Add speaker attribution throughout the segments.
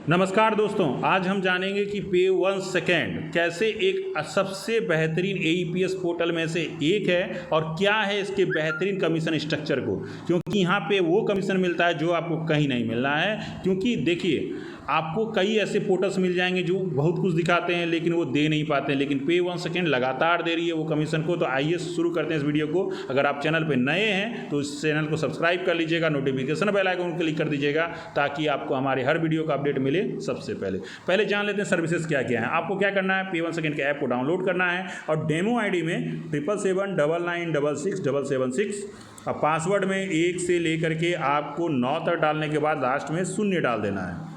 Speaker 1: नमस्कार दोस्तों, आज हम जानेंगे कि पे 1 सेकेंड कैसे एक सबसे बेहतरीन एईपीएस पोर्टल में से एक है और क्या है इसके बेहतरीन कमीशन स्ट्रक्चर को। क्योंकि यहाँ पे वो कमीशन मिलता है जो आपको कहीं नहीं मिल रहा है। क्योंकि देखिए, आपको कई ऐसे पोर्टल्स मिल जाएंगे जो बहुत कुछ दिखाते हैं लेकिन वो दे नहीं पाते हैं, लेकिन पे 1 सेकेंड लगातार दे रही है वो कमीशन को। तो आइए शुरू करते हैं इस वीडियो को। अगर आप चैनल पे नए हैं तो इस चैनल को सब्सक्राइब कर लीजिएगा, नोटिफिकेशन बेल आइकन क्लिक कर दीजिएगा ताकि आपको हमारे हर वीडियो का अपडेट मिले सबसे पहले जान लेते हैं सर्विसेज क्या क्या है। आपको क्या करना है, पे 1 सेकेंड के ऐप को डाउनलोड करना है और डेमो आईडी में 7779966 और पासवर्ड में 1 से लेकर के आपको 9 तक डालने के बाद लास्ट में 0 डाल देना है।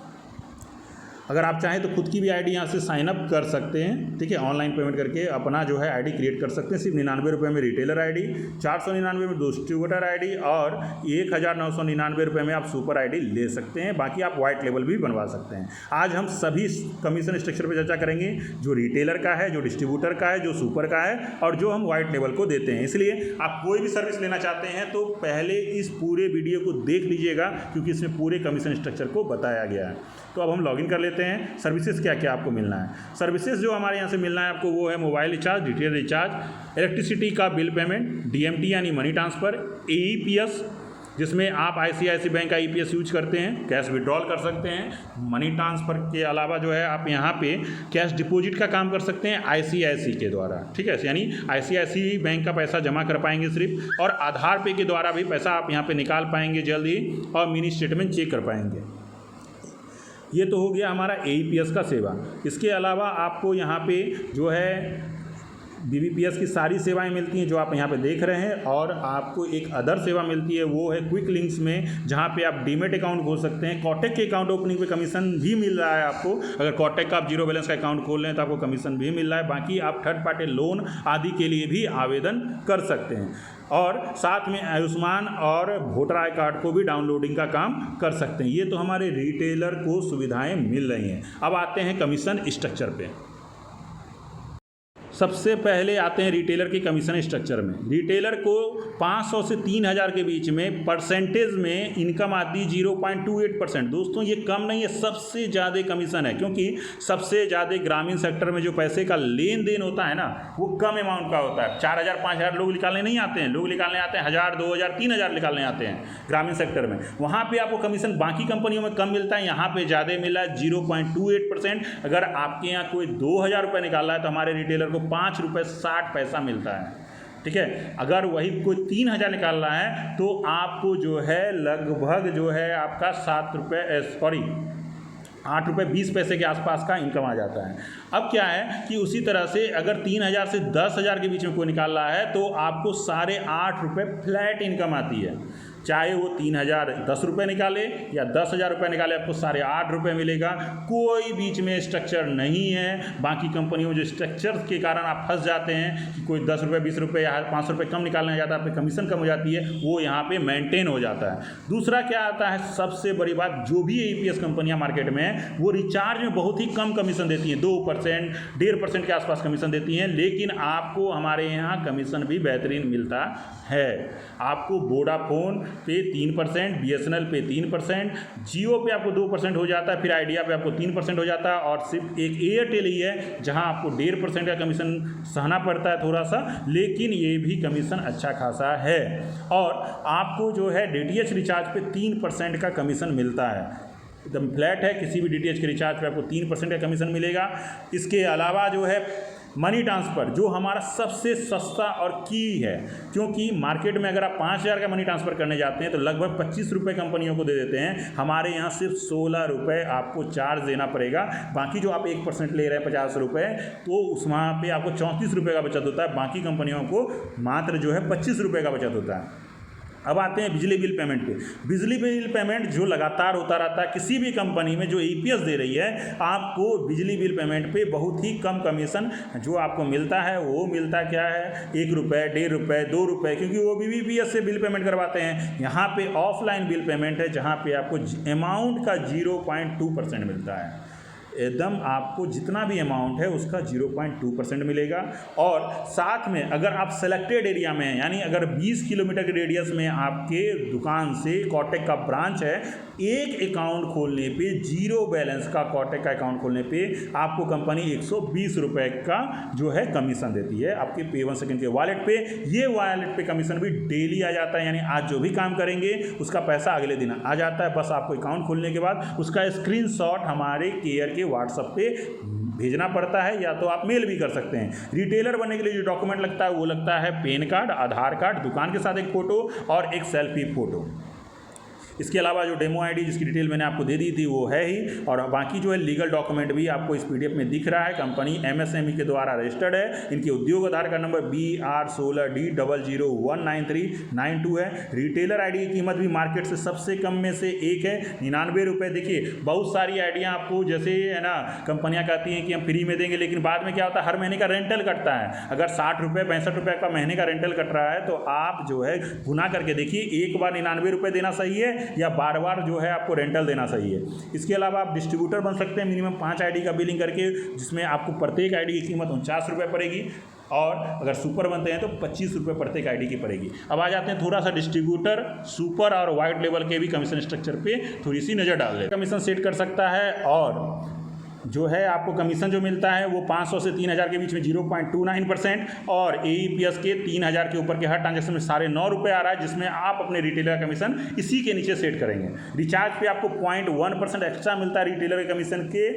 Speaker 1: अगर आप चाहें तो खुद की भी आईडी यहाँ से साइन अप कर सकते हैं, ठीक है। ऑनलाइन पेमेंट करके अपना जो है आईडी क्रिएट कर सकते हैं। सिर्फ 99 रुपये में रिटेलर आईडी, 499 में डिस्ट्रीब्यूटर आईडी और 1999 रुपये में आप सुपर आईडी ले सकते हैं। बाकी आप वाइट लेवल भी बनवा सकते हैं। आज हम सभी कमीशन स्ट्रक्चर पर चर्चा करेंगे, जो रिटेलर का है, जो डिस्ट्रीब्यूटर का है, जो सुपर का है और जो हम वाइट लेवल को देते हैं। इसलिए आप कोई भी सर्विस लेना चाहते हैं तो पहले इस पूरे वीडियो को देख लीजिएगा, क्योंकि इसमें पूरे कमीशन स्ट्रक्चर को बताया गया है। तो अब हम लॉगिन कर लेते हैं। सर्विसेज क्या क्या आपको मिलना है। सर्विसेज जो हमारे यहाँ से मिलना है आपको वो है mobile recharge, DTH recharge, electricity का बिल पेमेंट, डीएमटी यानी मनी ट्रांसफ़र, एईपीएस जिसमें आप आईसीआईसी बैंक का ईपीएस यूज करते हैं, कैश विड्रॉल कर सकते हैं। मनी ट्रांसफ़र के अलावा जो है आप यहाँ पे कैश डिपॉजिट का काम कर सकते हैं आईसीआईसी के द्वारा, ठीक है। यानी आईसीआईसी बैंक का पैसा जमा कर पाएंगे सिर्फ, और आधार पे के द्वारा भी पैसा आप यहाँ पे निकाल पाएंगे जल्द ही और मिनी स्टेटमेंट चेक कर पाएंगे। ये तो हो गया हमारा एईपीएस का सेवा। इसके अलावा आपको यहाँ पे जो है बीबीपीएस की सारी सेवाएं मिलती हैं जो आप यहाँ पे देख रहे हैं, और आपको एक अदर सेवा मिलती है वो है क्विक लिंक्स में, जहाँ पे आप डीमेट अकाउंट खोल सकते हैं। कॉटेक के अकाउंट ओपनिंग पे कमीशन भी मिल रहा है आपको। अगर कॉटेक का आप जीरो बैलेंस का अकाउंट खोल रहे हैं तो आपको कमीशन भी मिल रहा है। बाकी आप थर्ड पार्टी लोन आदि के लिए भी आवेदन कर सकते हैं, और साथ में आयुष्मान और वोटर आई कार्ड को भी डाउनलोडिंग का काम कर सकते हैं। ये तो हमारे रिटेलर को सुविधाएं मिल रही हैं। अब आते हैं कमीशन स्ट्रक्चर पे। सबसे पहले आते हैं रिटेलर के कमीशन स्ट्रक्चर में। रिटेलर को 500 से 3000 के बीच में परसेंटेज में इनकम आती है 0.28%। दोस्तों ये कम नहीं है, सबसे ज़्यादा कमीशन है, क्योंकि सबसे ज़्यादा ग्रामीण सेक्टर में जो पैसे का लेन देन होता है ना वो कम अमाउंट का होता है। 4000 5000 लोग निकालने नहीं आते हैं, लोग निकालने आते हैं 1000 2000 3000 निकालने आते हैं ग्रामीण सेक्टर में। वहाँ पर आपको कमीशन बाकी कंपनियों में कम मिलता है, यहाँ पर ज़्यादा मिला है 0.28%। अगर आपके यहाँ कोई 2000 रुपये निकाल रहा है तो हमारे रिटेलर को 5 रुपये 60 पैसा मिलता है, ठीक है। अगर वही कोई 3000 निकाल रहा है तो आपको जो है लगभग जो है आपका 8 रुपये 20 पैसे के आसपास का इनकम आ जाता है। अब क्या है कि उसी तरह से अगर 3000 से 10,000 के बीच में कोई निकाल रहा है तो आपको 8.5 रुपये फ्लैट इनकम आती है। चाहे वो 3010 रुपये निकाले या 10,000 रुपये निकाले, आपको 8.5 रुपये मिलेगा। कोई बीच में स्ट्रक्चर नहीं है। बाकी कंपनियों में जो स्ट्रक्चर के कारण आप फंस जाते हैं कि कोई 10 रुपये 20 रुपये या 500 रुपये कम निकालने जाता है, आपकी कमीशन कम हो जाती है, वो यहाँ पे मेंटेन हो जाता है। दूसरा क्या आता है, सबसे बड़ी बात, जो भी एईपीएस कंपनियाँ मार्केट में हैं वो रिचार्ज में बहुत ही कम कमीशन देती हैं, 2% 1.5% के आसपास कमीशन देती हैं, लेकिन आपको हमारे यहाँ कमीशन भी बेहतरीन मिलता है। आपको वोडाफोन पे 3%, बीएसएनएल पे 3%, जियो पे आपको 2% हो जाता है, फिर आइडिया पे आपको 3% हो जाता है, और सिर्फ एक एयरटेल ही है जहां आपको 1.5% का कमीशन सहना पड़ता है थोड़ा सा, लेकिन ये भी कमीशन अच्छा खासा है। और आपको जो है डीटीएच रिचार्ज पे 3% का कमीशन मिलता है, एकदम फ्लैट है। किसी भी डीटीएच के रिचार्ज पे आपको 3% का कमीशन मिलेगा। इसके अलावा जो है मनी ट्रांसफ़र, जो हमारा सबसे सस्ता और की है, क्योंकि मार्केट में अगर आप 5000 का मनी ट्रांसफ़र करने जाते हैं तो लगभग 25 रुपये कंपनियों को दे देते हैं। हमारे यहाँ सिर्फ 16 रुपये आपको चार्ज देना पड़ेगा। बाकी जो आप 1% ले रहे हैं 50 रुपये, तो उस वहाँ पे आपको 34 रुपये का बचत होता है। बाकी कंपनियों को मात्र जो है 25 रुपये का बचत होता है। अब आते हैं बिजली बिल पेमेंट पे। बिजली बिल पेमेंट जो लगातार होता रहता है, किसी भी कंपनी में जो ईपीएस दे रही है, आपको बिजली बिल पेमेंट पे बहुत ही कम कमीशन जो आपको मिलता है वो मिलता क्या है, 1 रुपये 1.5 रुपये 2 रुपये, क्योंकि वो बीबीपीएस से बिल पेमेंट करवाते हैं। यहाँ पे ऑफलाइन बिल पेमेंट है जहाँ पे आपको अमाउंट का 0.2% मिलता है। एकदम आपको जितना भी अमाउंट है उसका 0.2% मिलेगा। और साथ में अगर आप सेलेक्टेड एरिया में हैं, यानी अगर 20 किलोमीटर के रेडियस में आपके दुकान से कोटक का ब्रांच है, एक अकाउंट खोलने पे, जीरो बैलेंस का कोटक का अकाउंट खोलने पे आपको कंपनी 120 रुपये का जो है कमीशन देती है आपके Pay1 Second के वॉलेट पे। ये वॉलेट पे कमीशन भी डेली आ जाता है, यानी आज जो भी काम करेंगे उसका पैसा अगले दिन आ जाता है। बस आपको अकाउंट खोलने के बाद उसका स्क्रीनशॉट हमारे केयर के व्हाट्सएप पे भेजना पड़ता है, या तो आप मेल भी कर सकते हैं। रिटेलर बनने के लिए जो डॉक्यूमेंट लगता है वो लगता है पैन कार्ड, आधार कार्ड, दुकान के साथ एक फ़ोटो और एक सेल्फी फ़ोटो। इसके अलावा जो डेमो आईडी जिसकी डिटेल मैंने आपको दे दी थी वो है ही, और बाकी जो है लीगल डॉक्यूमेंट भी आपको इस पीडीएफ में दिख रहा है। कंपनी MSME के द्वारा रजिस्टर्ड है। इनकी उद्योग आधार कार्ड नंबर BR16D0019392 है। रिटेलर आईडी की कीमत भी मार्केट से सबसे कम में से एक है, 99 रुपये। देखिए बहुत सारी आइडियाँ आपको जैसे है ना कंपनियाँ कहती हैं कि हम फ्री में देंगे, लेकिन बाद में क्या होता है, हर महीने का रेंटल कटता है। अगर 60 रुपये 65 रुपये का महीने का रेंटल कट रहा है तो आप जो है गुना करके देखिए, एक बार 99 रुपये देना सही है या बार बार जो है आपको रेंटल देना सही है। इसके अलावा आप डिस्ट्रीब्यूटर बन सकते हैं मिनिमम 5 आईडी का बिलिंग करके, जिसमें आपको प्रत्येक आईडी की कीमत 49 रुपये पड़ेगी, और अगर सुपर बनते हैं तो 25 रुपये प्रत्येक आईडी की पड़ेगी। अब आ जाते हैं थोड़ा सा डिस्ट्रीब्यूटर, सुपर और वाइट लेवल के भी कमीशन स्ट्रक्चर पे थोड़ी सी नज़र डाल लें। कमीशन सेट कर सकता है, और जो है आपको कमीशन जो मिलता है वो 500 से 3000 के बीच में 0.29%, और AEPS के 3000 के ऊपर के हर ट्रांजेक्शन में 9.5 रुपये आ रहा है, जिसमें आप अपने रिटेलर कमीशन इसी के नीचे सेट करेंगे। रिचार्ज पे आपको 0.1% एक्स्ट्रा मिलता है रिटेलर के कमीशन के,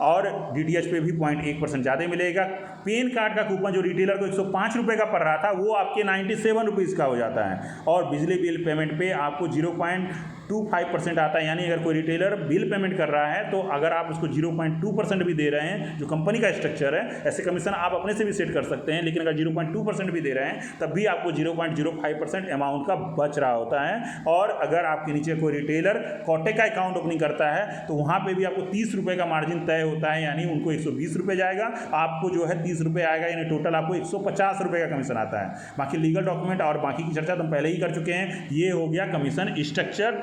Speaker 1: और DTH पे भी 0.1% ज़्यादा मिलेगा। पैन कार्ड का कूपन जो रिटेलर को 105 रुपये का पड़ रहा था वो आपके 97 रुपीज़ का हो जाता है, और बिजली बिल पेमेंट पे आपको 0.25% आता है। यानी अगर कोई रिटेलर बिल पेमेंट कर रहा है तो अगर आप उसको 0.2% भी दे रहे हैं, जो कंपनी का स्ट्रक्चर है, ऐसे कमीशन आप अपने से भी सेट कर सकते हैं, लेकिन अगर 0.2% भी दे रहे हैं तब भी आपको 0.05% अमाउंट का बच रहा होता है। और अगर आपके नीचे कोई रिटेलर कोटक का अकाउंट ओपनिंग करता है तो वहाँ पर भी आपको 30 रुपये का मार्जिन तय होता है, यानी उनको 120 रुपये जाएगा, आपको जो है 30 रुपये आएगा, यानी टोटल आपको 150 रुपये का कमीशन आता है। बाकी लीगल डॉक्यूमेंट और बाकी की चर्चा तो हम पहले ही कर चुके हैं। ये हो गया कमीशन स्ट्रक्चर।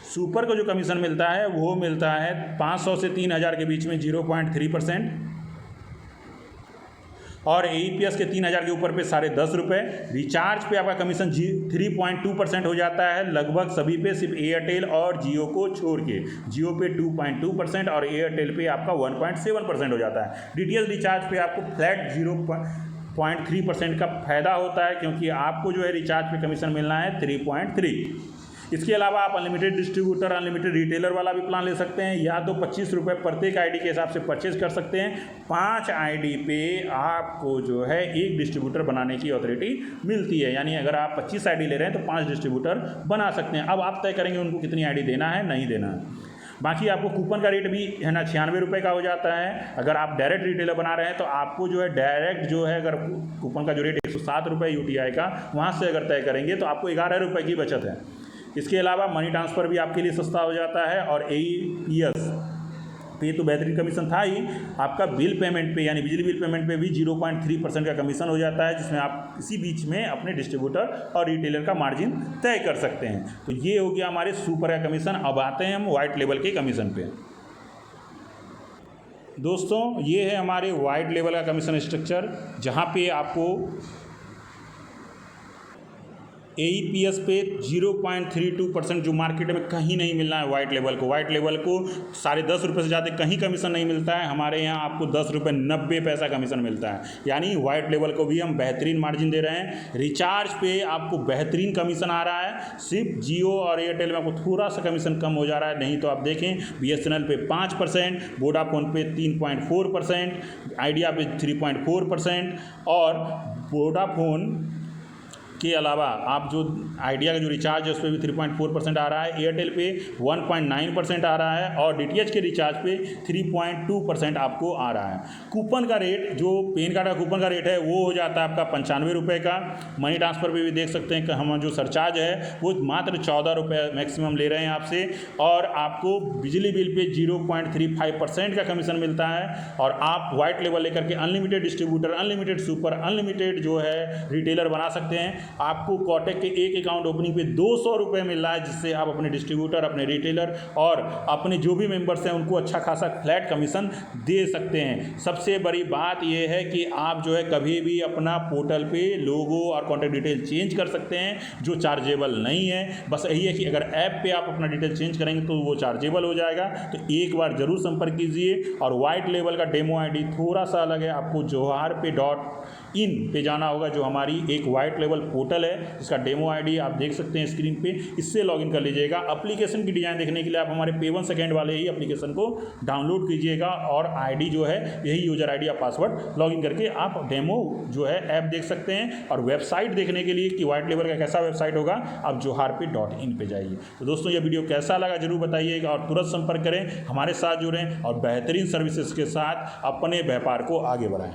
Speaker 1: सुपर को जो कमीशन मिलता है वो मिलता है 500 से 3000 के बीच में 0.3%, और AEPS के 3000 के ऊपर पे 10.5 रुपये। रिचार्ज पे आपका कमीशन 3.2% हो जाता है लगभग सभी पे, सिर्फ एयरटेल और जियो को छोड़ के। जियो पे 2.2% और एयरटेल पे आपका 1.7% हो जाता है। DTH रिचार्ज पे आपको फ्लैट 0.3% का फ़ायदा होता है, क्योंकि आपको जो है रिचार्ज पे कमीशन मिलना है 3.3। इसके अलावा आप अनलिमिटेड डिस्ट्रीब्यूटर, अनलिमिटेड रिटेलर वाला भी प्लान ले सकते हैं, या तो 25 रुपये प्रत्येक आईडी के हिसाब से परचेज कर सकते हैं। 5 आईडी पे आपको जो है एक डिस्ट्रीब्यूटर बनाने की अथॉरिटी मिलती है, यानी अगर आप 25 आईडी ले रहे हैं तो 5 डिस्ट्रीब्यूटर बना सकते हैं। अब आप तय करेंगे उनको कितनी आईडी देना है, नहीं देना है। बाकी आपको कूपन का रेट भी है ना 96 रुपये का हो जाता है। अगर आप डायरेक्ट रिटेलर बना रहे हैं तो आपको जो है डायरेक्ट जो है, अगर कूपन का जो रेट 107 रुपये UTI का, वहाँ से अगर तय करेंगे तो आपको 11 रुपये की बचत है। इसके अलावा मनी ट्रांसफ़र भी आपके लिए सस्ता हो जाता है, और AEPS पे तो बेहतरीन कमीशन था ही, आपका बिल पेमेंट पे यानी बिजली बिल पेमेंट पे भी 0.3% का कमीशन हो जाता है, जिसमें आप इसी बीच में अपने डिस्ट्रीब्यूटर और रिटेलर का मार्जिन तय कर सकते हैं। तो ये हो गया हमारे सुपर का कमीशन। अब आते हैं हम वाइट लेवल के कमीशन पे। दोस्तों ये है हमारे वाइट लेवल का कमीशन स्ट्रक्चर, जहाँ पे आपको AEPS पे 0.32% जो मार्केट में कहीं नहीं मिलना है वाइट लेवल को। वाइट लेवल को 10.5 रुपये से ज़्यादा कहीं कमीशन नहीं मिलता है, हमारे यहाँ आपको 10 रुपये 90 पैसा कमीशन मिलता है, यानी वाइट लेवल को भी हम बेहतरीन मार्जिन दे रहे हैं। रिचार्ज पे आपको बेहतरीन कमीशन आ रहा है, सिर्फ जियो और एयरटेल में आपको थोड़ा सा कमीशन कम हो जा रहा है, नहीं तो आप देखें BSNL पे 5%, वोडाफोन पे 3.4%, आइडिया पे 3.4%, और वोडाफोन के अलावा आप जो आइडिया का जो रिचार्ज है उस पर भी 3.4% आ रहा है, एयरटेल पे 1.9% आ रहा है, और DTH के रिचार्ज पे 3.2% आपको आ रहा है। कूपन का रेट, जो पैन कार्ड का कूपन का रेट है वो हो जाता है आपका 95 रुपये का। मनी ट्रांसफ़र पे भी देख सकते हैं कि हम जो सरचार्ज है वो मात्र 14 रुपये मैक्सिमम ले रहे हैं आपसे, और आपको बिजली बिल पे 0.35% का कमीशन मिलता है। और आप वाइट लेवल लेकर के unlimited distributor, unlimited super, unlimited जो है रिटेलर बना सकते हैं। आपको कोटक के एक अकाउंट ओपनिंग पे 200 रुपये मिल रहा है, जिससे आप अपने डिस्ट्रीब्यूटर, अपने रिटेलर और अपने जो भी मेंबर्स हैं उनको अच्छा खासा फ्लैट कमीशन दे सकते हैं। सबसे बड़ी बात यह है कि आप जो है कभी भी अपना पोर्टल पे लोगो और कॉन्टैक्ट डिटेल चेंज कर सकते हैं, जो चार्जेबल नहीं है। बस यही है कि अगर ऐप पे आप अपना डिटेल चेंज करेंगे तो वो चार्जेबल हो जाएगा। तो एक बार ज़रूर संपर्क कीजिए। और वाइट लेवल का डेमो आईडी थोड़ा सा अलग है, आपको joharpay.in पे जाना होगा, जो हमारी एक वाइट लेवल पोर्टल है, इसका डेमो आईडी आप देख सकते हैं स्क्रीन पे। इससे लॉगिन कर लीजिएगा। एप्लीकेशन की डिज़ाइन देखने के लिए आप हमारे पे 1 सेकेंड वाले ही एप्लीकेशन को डाउनलोड कीजिएगा और आईडी जो है यही यूजर आईडी या पासवर्ड लॉगिन करके आप डेमो जो है ऐप देख सकते हैं। और वेबसाइट देखने के लिए कि वाइट लेवल का कैसा वेबसाइट होगा, आप joharpay.in पे जाइए। तो दोस्तों ये वीडियो कैसा लगा जरूर बताइएगा और तुरंत संपर्क करें, हमारे साथ जुड़ें और बेहतरीन सर्विसेज के साथ अपने व्यापार को आगे बढ़ाएं।